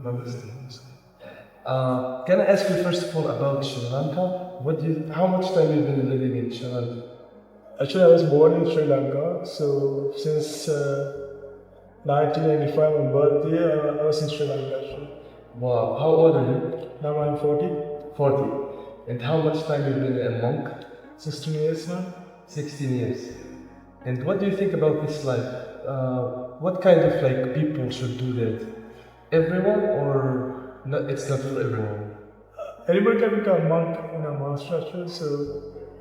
Namaste. Can I ask you first of all about Sri Lanka? How much time have you been living in Sri Lanka? Actually, I was born in Sri Lanka, so since 1995, my birthday, I was in Sri Lanka. Actually. Wow, how old are you? Now I'm 40, 40. And how much time have you been a monk? 16 years now. 16 years. And what do you think about this life? What kind of like people should do that? Everyone or not, it's not for everyone? Anybody can become a monk in a monastery, so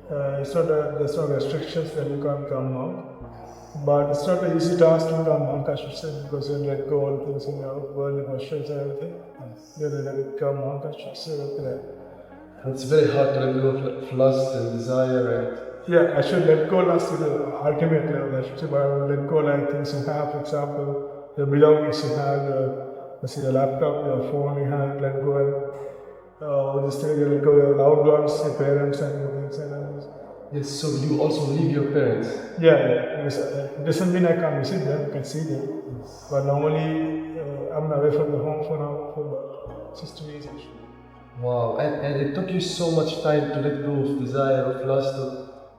there's no restrictions that you can't become monk. But it's not an easy task to become monk, I should say, because you let go all the things in your worldly questions and everything. You let it become monk, I should say. It's very hard to let go of lust and desire and yeah, I should let go last to the ultimate level, I should say, but I will let go like things you have, for example, your belongings you have, let's say your laptop, your phone you have, let go and all these things, you let go your loved ones, your parents and your things and others. yes, so you also leave your parents. Yeah, because it doesn't mean I can't visit them, I can see them, but normally I'm away from the home for now for about 16 years actually. Wow, and it took you so much time to let go of desire, of lust,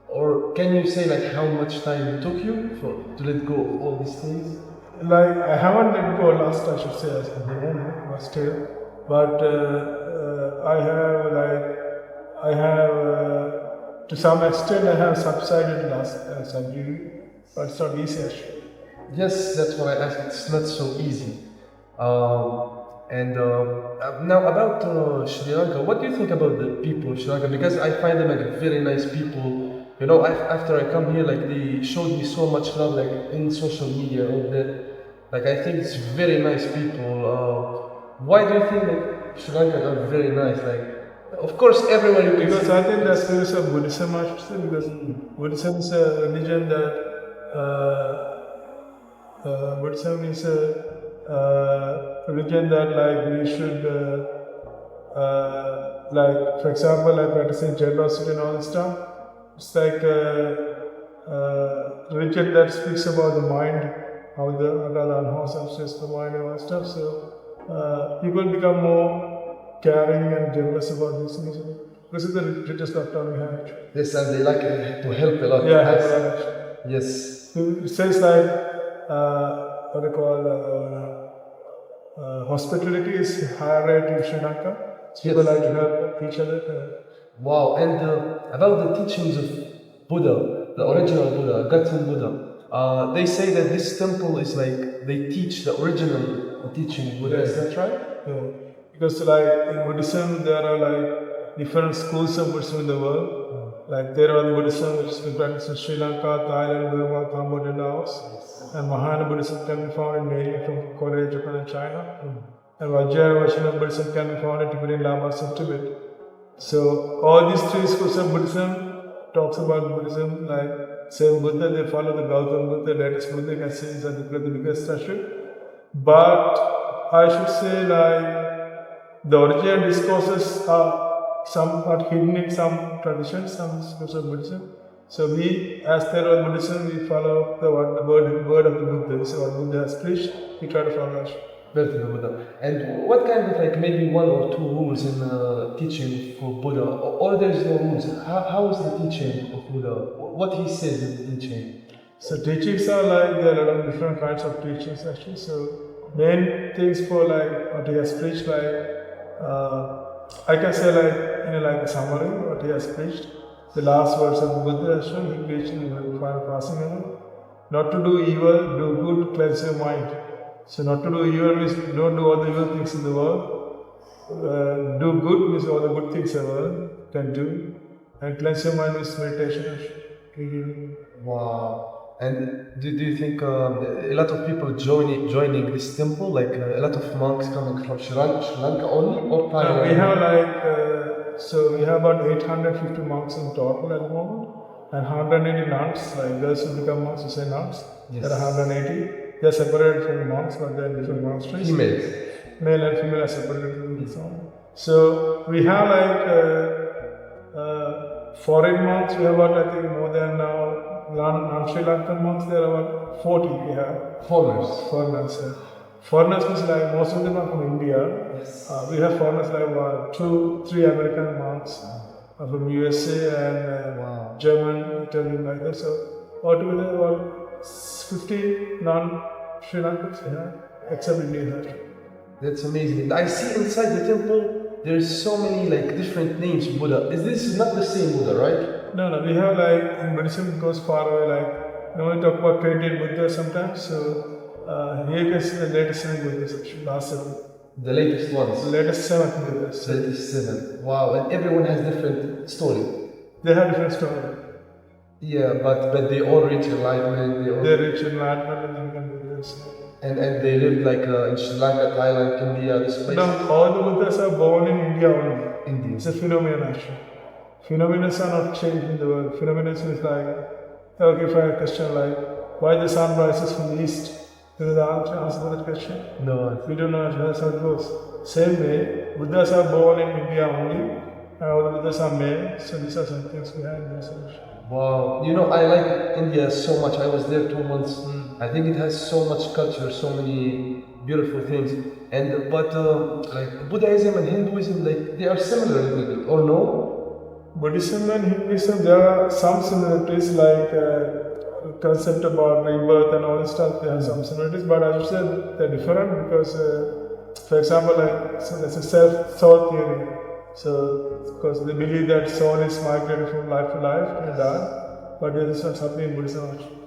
or can you say like how much time it took you to let go of all these things? Like I haven't let go last, I should say, as at the moment, but still. But I have to some extent, I have subsided last subdued, but it's not easy actually. Yes, that's why I asked. It's not so easy. Now about Sri Lanka, what do you think about the people of Sri Lanka? Because I find them like very nice people. You know, after I come here, like they showed me so much love, like in social media, all that. Like I think it's very nice people. Why do you think that Sri Lanka are very nice? Like, of course, everyone you can Because see. I think that's because of Buddhism, I should say, because Buddhism is a religion that Buddhism is a religion that like we should like for example like practicing generosity and all this stuff. It's like a religion that speaks about the mind, how the other unwholesome states of the mind and all that stuff. So people become more caring and generous about these things. This is the religious background we have. Yes, and they like to help a lot. Yeah, Yes. it says like what they call hospitality is higher rate in Sri Lanka. People like to help each other. Wow, and about the teachings of Buddha, the original Buddha, Gautam Buddha, they say that this temple is like they teach the original teaching of Buddha. Is that right? Yeah. Because like in Buddhism, there are like different schools of Buddhism in the world. Like there are Buddhism which is practiced in Sri Lanka, Thailand, Burma, Cambodia, Laos. And Mahayana Buddhism can be found mainly from Korea, Japan, and China. And Vajrayana version of Buddhism can be found in Tibetan Lamas of Tibet. So all these three schools of Buddhism talks about Buddhism like same Buddha, they follow the Gautam Buddha, the latest Buddha, you can say is the biggest statue. But I should say like the original discourses are somewhat hidden in some traditions, some schools of Buddhism. So we, as Theological Buddhism, we follow the word of the Buddha. So what Buddha has preached, we try to follow that. Buddha. And what kind of like maybe one or two rules in teaching for Buddha, or there's no rules? How is the teaching of Buddha? What he says in the teaching? So teachings are like there are a lot of different kinds of teachings actually. So main things for like what he has preached, like I can say like a summary what he has preached. The last words of the Buddha actually he preached in the final passing away. Not to do evil, do good, cleanse your mind. So not to do evil means don't do all the evil things in the world. Do good means all the good things the world can do. And cleanse your mind means meditation. Wow. And do you think a lot of people joining this temple, like a lot of monks coming from Sri Lanka only, or Thailand? We have like so we have about 850 monks in total at the moment, and 180 nuns. Like girls who become monks, we say nuns. Yes. There are 180. They are separated from monks, but they are in different monasteries. Females. Male and female are separated from this one. So we have like foreign monks. We have about I think more than non-Sri Lankan monks. There are about 40. We have Foreigners. foreigners. Foreigners means like most of them are from India. Yes. We have foreigners like 2-3 American monks from USA and Wow. German, Italian, like that. So altogether, about 50 non-Sri Lankans, except India. That's amazing. I see inside the temple there's so many like different names of Buddha. Is this not the same Buddha, right? No, we have like in Buddhism it goes far away. Like when we talk about 28 Buddha sometimes, so here you can see the latest 7 Buddhas, last 7. The latest ones. The latest 7 Buddhas. The latest 7. Wow, and everyone has different story. They have different story. Yeah, but they all reach enlightenment. They reach enlightenment and they become Buddhas. And they live like in Sri Lanka, Thailand, India, this place. No, all the Buddhas are born in India only. India. It's a phenomenon actually. Phenomena are not changed in the world. Phenomena is like, okay, if I have a question like, why the sun rises from the east? Is there the answer for that question? No. We don't know, that's how it goes. Same way, Buddhas are born in India only, and all the Buddhas are male, so these are some things behind the solution. Wow, you know, I like India so much. I was there 2 months. I think it has so much culture, so many beautiful things. And but like Buddhism and Hinduism, like they are similar a little bit, or no? Buddhism and Hinduism, there are some similarities like concept about rebirth and all this stuff. There are some similarities, but I would say they're different because, for example, like so there's a self-soul theory. So, because they believe that soul is migrated from life to life and die, but there is not something in Buddhism actually.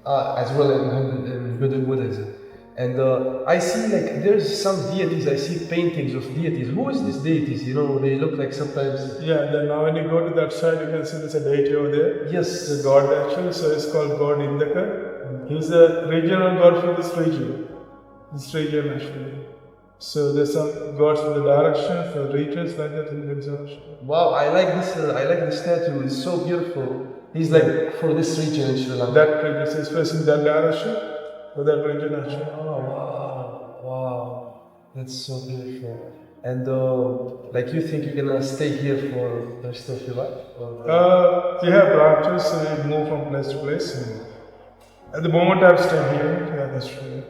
As well in Buddhism. And I see like there's some deities, I see paintings of deities. Who is these deities? You know, they look like sometimes... Yeah, then now when you go to that side, you can see there's a deity over there. Yes. The god actually, so it's called God Indaka. He's a regional god for this region actually. So there's some gods for the directions, the regions like that in Buddhism. Wow, I like this statue, it's so beautiful. He's like for this region in Sri Lanka. That region is facing that direction for that region actually. Oh, wow. That's so beautiful. And like you think you're gonna stay here for the rest of your life? We have branches, so we move from place to place. At the moment I'm staying here, yeah, that's true.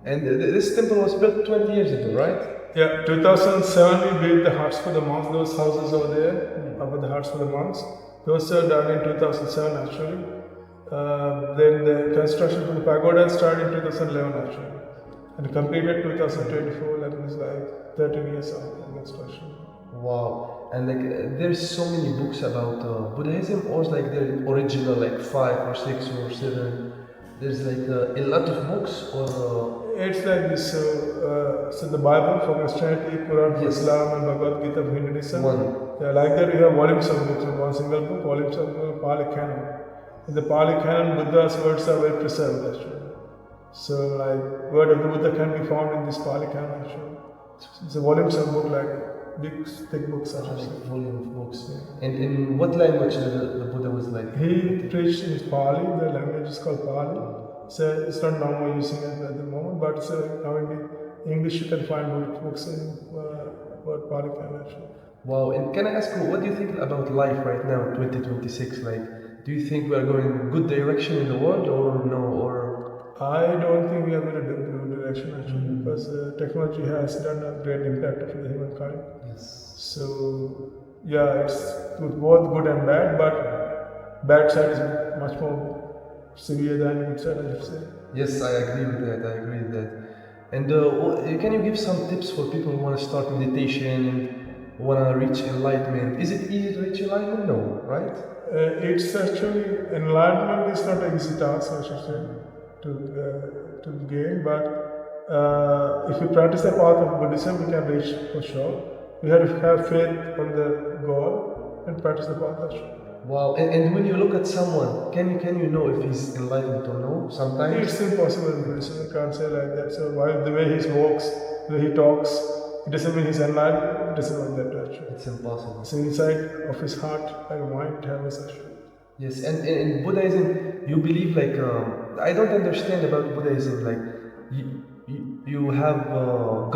And this temple was built 20 years ago, right? Yeah, 2007 we built the huts for the monks, those houses over there, over the huts for the monks. Those are done in 2007 actually. Then the construction for the pagoda started in 2011 actually. And completed 2024, that means like 13 years of construction. Wow. And like there's so many books about Buddhism, or like the original like 5 or 6 or 7. There's like a lot of books, or it's like this, so the Bible for Christianity, Quran for Islam, and Bhagavad Gita for Hinduism. Yeah, like that we have volumes of books, in one single book, volumes of Pali Canon. In the Pali Canon, Buddha's words are very preserved actually. So like, word of the Buddha can be found in this Pali Canon actually. It's a volumes of book, like big, thick books actually. like volume of books. And in what language the Buddha was like? He preached in Pali, the language is called Pali. So it's not normal using it at the moment, but now in English you can find books in what Pali Canon actually. Wow, and can I ask you, what do you think about life right now, 2026? Like, do you think we are going in good direction in the world, or no? Or I don't think we are going to do good direction actually, because technology has done a great impact for the humankind. yes. So yeah, it's both good and bad, but bad side is much more severe than good side, I should say. Yes, I agree with that. And can you give some tips for people who want to start meditation and want to reach enlightenment? Is it easy to reach enlightenment? No, right? It's actually, enlightenment is not an easy task, I should say, to gain, but if you practice the path of Buddhism, you can reach for sure. You have to have faith on the goal and practice the path actually. Wow, and when you look at someone, can you know if he's enlightened or no? Sometimes It's impossible in Buddhism, you can't say like that. So while the way he walks, the way he talks, it doesn't mean he's enlightened, it doesn't mean that actually. it's impossible. It's inside of his heart and mind has actually. Yes, and in Buddhism, you believe like I don't understand about Buddhism. Like you have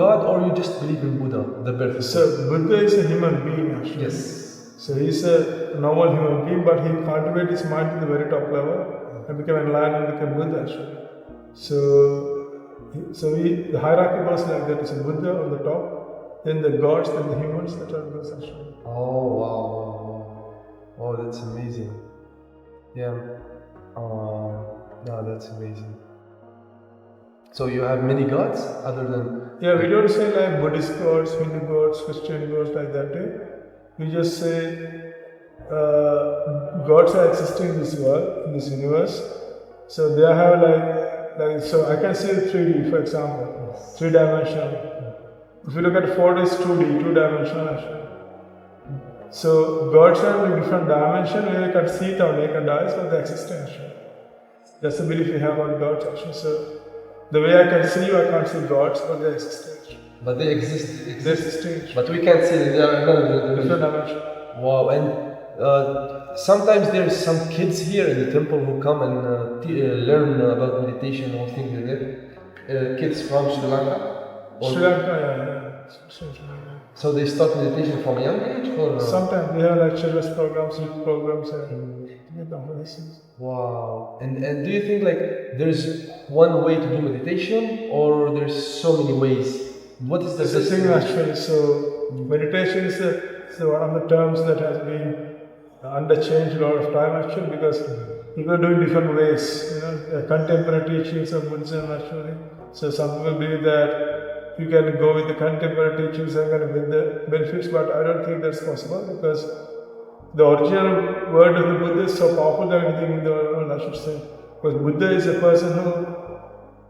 God, or you just believe in Buddha, the birth. So Buddha is a human being actually. Yes. So he's a normal human being, but he cultivated his mind to the very top level and became enlightened and became Buddha actually. So So the hierarchy goes like that. It's a Buddha on the top, then the gods, then the humans. That's how it goes actually. Oh wow, wow, wow. Oh, that's amazing. Yeah. No, that's amazing. So you have many gods other than. Yeah, we don't say like Buddhist gods, Hindu gods, Christian gods like that. We just say gods are existing in this world, in this universe. So they have like so I can say 3D, for example, 3-dimensional. If you look at 4D, it's 2D, 2-dimensional actually. So gods are in different dimension where you can see it our naked eyes, but they exist actually. That's the belief we have on gods actually. So the way I can see you, I can't see gods, but they exist actually. But they exist. They exist. But we can't see them. They are another Different dimension. Wow, and sometimes there's some kids here in the temple who come and learn about meditation or things like that. Kids from Sri Lanka. Sri Lanka, yeah. So they start meditation from a young age, or sometimes we have like children's programs, youth programs, and get them lessons. Wow. And do you think like there's one way to do meditation, or there's so many ways? What is the It's best a thing way? actually. So meditation is one of the terms that has been underchanged a lot of time actually, because people are doing different ways. You know, contemporary teachings of Buddhism actually. So some people believe that you can go with the contemporary teachings and kind of with the benefits, but I don't think that's possible, because the original word of the Buddha is so powerful than anything in the world, I should say. Because Buddha is a person who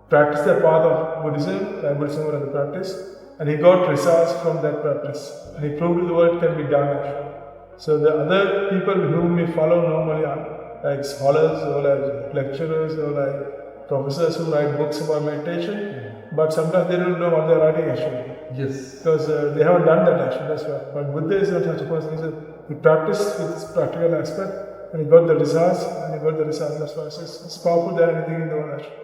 practiced the path of Buddhism, like Buddhism was the practice, and he got results from that practice. And he proved to the world can be done actually. So the other people whom we follow normally are like scholars or like lecturers or like professors who write books about meditation, but sometimes they don't know what they're writing actually. Yes. Because they haven't done that actually, that's why. But Buddha is not such a person. He practiced with this practical aspect and he got the results, that's why it's powerful than anything in the world actually.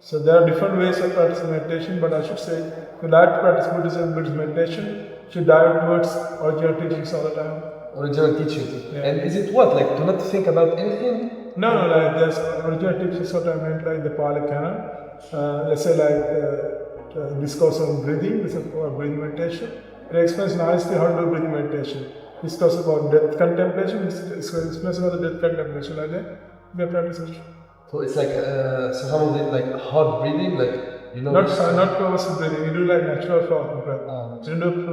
So there are different ways of practicing meditation, but I should say, if you like to practice Buddhism, Buddhist meditation, you should dive towards original teachings all the time. Original teaching. Yeah. And is it what? Like to not think about anything? No, like there's original teachings what I meant, like the Pali Canon. Let's say like discourse on breathing, this is about breathing meditation. It explains nicely how to do breathing meditation. Discuss about death contemplation, it explains about the death contemplation like that. We have practiced it. So it's like so some of it like hard breathing, like you know. Not purposeful breathing. You do like natural flow breath. You don't do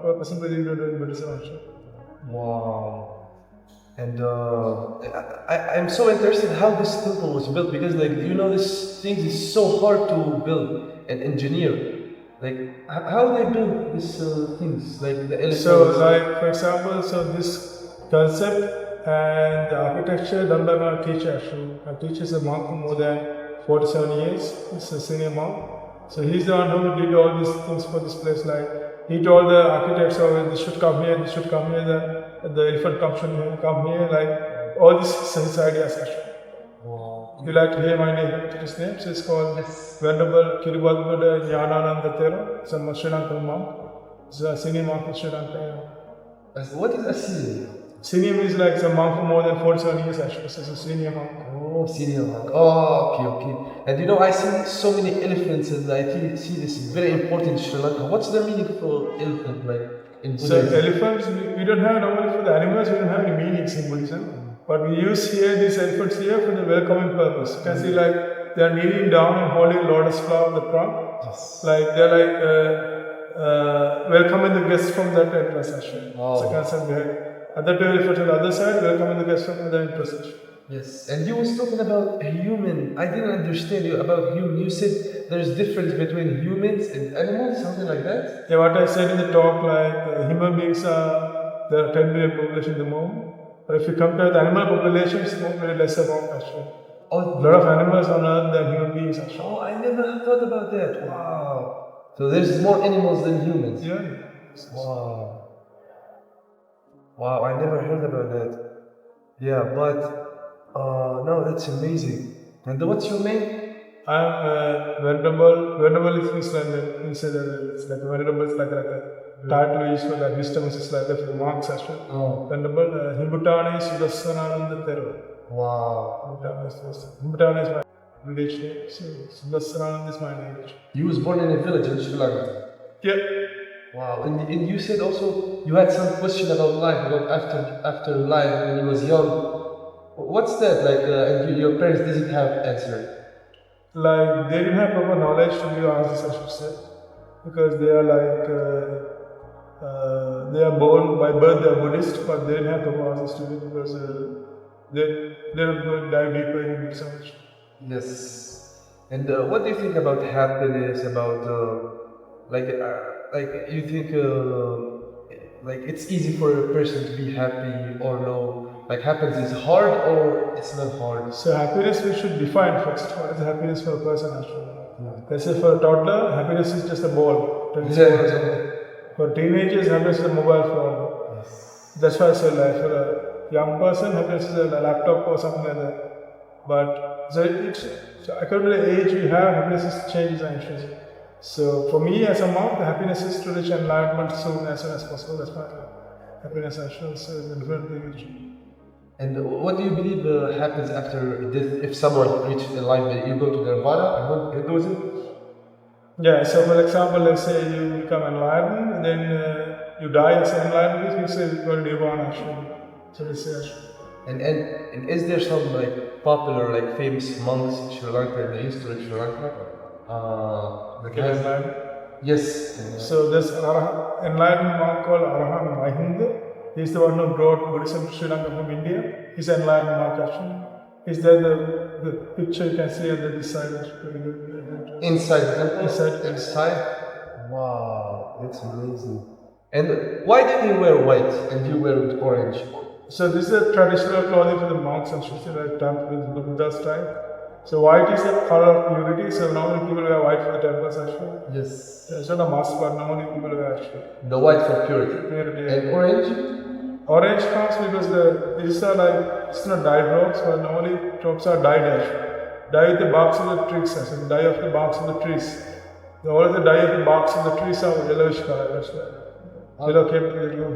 purposeful breathing. You do in Buddhism actually. Wow. And I'm so interested how this temple was built, because like you know this thing is so hard to build and engineer. Like how they build these things, like the elephants. So like for example, so this concept and the architecture done by my teacher actually. My teacher is a monk for more than 47 years. He's a senior monk. So he's the one who did all these things for this place. Like he told the architects, oh, this should come here, this should come here, the elephant come here, like all these his ideas actually. Wow. You like to hear my name? His name? So it's called Venerable Kiribati Jnanananda Thero. It's a Sri Lankan monk. He's a senior monk in Sri Lanka. What is Assyrian? Senior means like a monk for more than 47 years actually. So it's a senior monk. Oh, senior monk. Oh, okay. And you know, I see so many elephants, and I see this very important in Sri Lanka. What's the meaning for elephant, like in Buddhism? So elephants, we don't have normally for the animals. We don't have any meanings in Buddhism. But we use here these elephants here for the welcoming purpose. You can see like they are kneeling down and holding lotus flower on the trunk. Yes. Like they're like welcoming the guests from that entrance actually. Wow. So concept behind. Other two elephants on the other side welcoming the guests from the entrance actually. Yes. And you was talking about human. I didn't understand you about human. You said there's difference between humans and animals, something like that. Yeah, what I said in the talk, like human beings are there are 10 billion population in the moment. But if you compare the animal population, it's very less amount actually. Oh, a lot of animals on earth than human beings actually. Oh, I never thought about that. Wow. So there's more animals than humans. Yeah. Wow. Wow, I never heard about that. Yeah, but no, that's amazing. And what's your name? I'm venerable. Venerable is like it's like venerable is like a title used for like wisdom is like that for monks actually. Oh. Venerable Himbutani Sudasanananda Thero. Wow. Himbutani is my village name. So that's around this my age. You was born in a village in Sri Lanka. Yeah. Wow. And you said also you had some question about life, about after life when you was young. What's that like? And your parents didn't have answer. Like they didn't have proper knowledge to give answers, I should say, because they are like they are born by birth they are Buddhist, but they didn't have proper answers to it because they don't go and dive deeper in research. Yes. And what do you think about happiness? About like you think like it's easy for a person to be happy or no? Like happiness is hard or it's not hard? So happiness we should define first. What is happiness for a person actually? Let's say for a toddler, happiness is just a ball. Tennis ball or something. For teenagers, happiness is a mobile phone. Yes. That's why I say like for a young person, happiness is a laptop or something like that. But so according to the age we have, happiness changes actually. So for me as a monk, the happiness is to reach enlightenment as soon as possible. That's my happiness actually. So it's a different thing. And what do you believe happens after death? If someone reaches enlightenment, you go to Nirvana, and what goes it? Yeah, so for example, let's say you become enlightened, and then you die as enlightened, you say you go to Nirvana actually. So they say actually. And is there some like popular, like famous monks in Sri Lanka in the history of Sri Lanka? Enlightened. Yes. So there's an enlightened monk called Arahant Mahinda. He's the one who brought Buddhism to Sri Lanka from India. He's an enlightened monk actually. Is there the picture you can see on the side? Inside the temple? Inside? Wow, that's amazing. And why did you wear white and you wear orange? So this is a traditional clothing for the monks and Sri Lanka with Buddha's time. So white is a color of purity, so normally people wear white for the temples actually. Yes. It's not a must, but normally people wear actually. The white for purity. Purity. And orange? Orange comes because these are like, it's not dyed ropes, but normally ropes are dyed actually. Dye with the barks of the trees, actually. Dye of the barks of the trees. All the dye of the barks of the trees are yellowish color, that's why. Yellow kept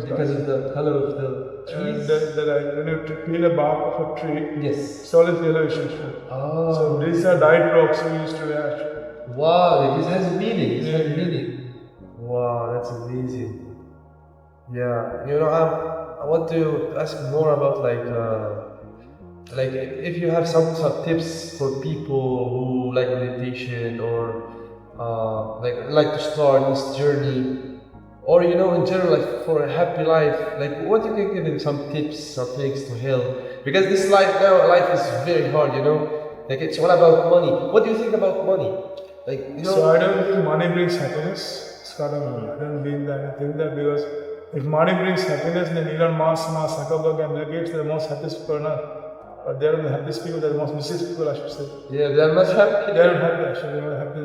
because of the color of the trees? When you peel a bark of a tree, yes. It's always yellowish actually. Oh. So these are dyed ropes we used to wear actually. Wow, this has meaning. It has meaning. Wow, that's amazing. Yeah, you know, I want to ask more about like if you have some tips for people who like meditation or like to start this journey, or you know in general like for a happy life, like what you can give them some tips or things to help, because this life is very hard, you know, like it's all about money. What do you think about money? Like you know, so I don't think money brings happiness. I don't think that because if money brings happiness, then Elon Musk, Mark Zuckerberg and Bill Gates, they're the most happiest people on earth. But they're not the happiest people, they're the most miserable people, I should say. Yeah, they're not happy. They're not happy actually, they're not happy.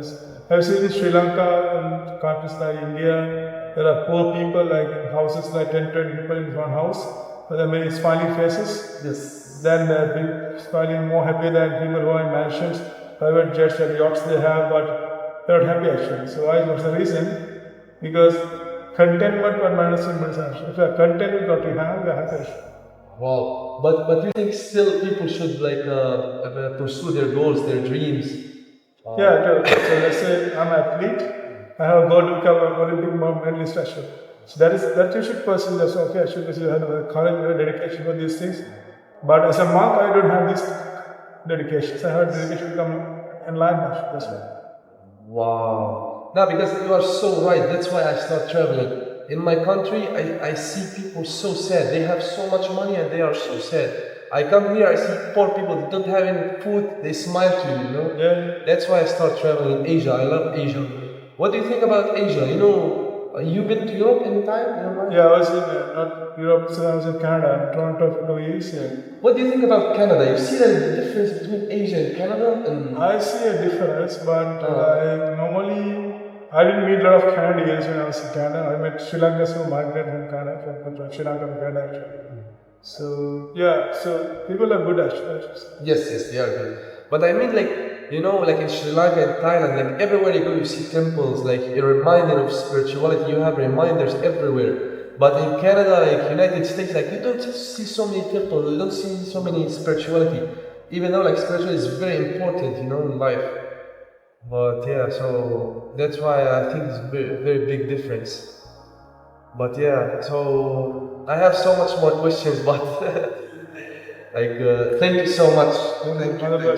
I've seen in Sri Lanka and countries like India, there are poor people like in houses like 10, 20 people in one house, but there are many smiling faces. Yes. Then they're smiling more happy than people who are in mansions, private jets and yachts they have, but they're not happy actually. So what's the reason? Because contentment what matters in Buddhism. If you are content with what you have, you are happy. Wow, but you think still people should like pursue their goals, their dreams? Yeah, so let's say I'm an athlete, I have a goal to become an Olympic medalist. So that you should pursue. That's okay. I should have a courage, dedication for these things. But as a monk, I don't have these dedications. I have dedication to become enlightened. That's why. Wow. No, because you are so right. That's why I start traveling. In my country, I see people so sad. They have so much money and they are so sad. I come here, I see poor people that don't have any food. They smile to you, you know. Yeah. That's why I start traveling in Asia. I love Asia. What do you think about Asia? You know, you been to Europe any time? Yeah, I was in not Europe, so I was in Canada, in Toronto for 2 years. Yeah. What do you think about Canada? You see the difference between Asia and Canada? I see a difference, but I didn't meet a lot of Canadians when I was in Canada. I met Sri Lankans who migrated from Canada, from Sri Lanka from Canada actually. So yeah, so people are good actually. Yes, they are good. But I mean like, you know, like in Sri Lanka and Thailand, like everywhere you go you see temples, like a reminder of spirituality. You have reminders everywhere. But in Canada, like United States, like you don't see so many temples, you don't see so many spirituality. even though like spirituality is very important, you know, in life. But yeah, so that's why I think it's a very, very big difference. But yeah, so I have so much more questions, but like, thank you so much. All the best.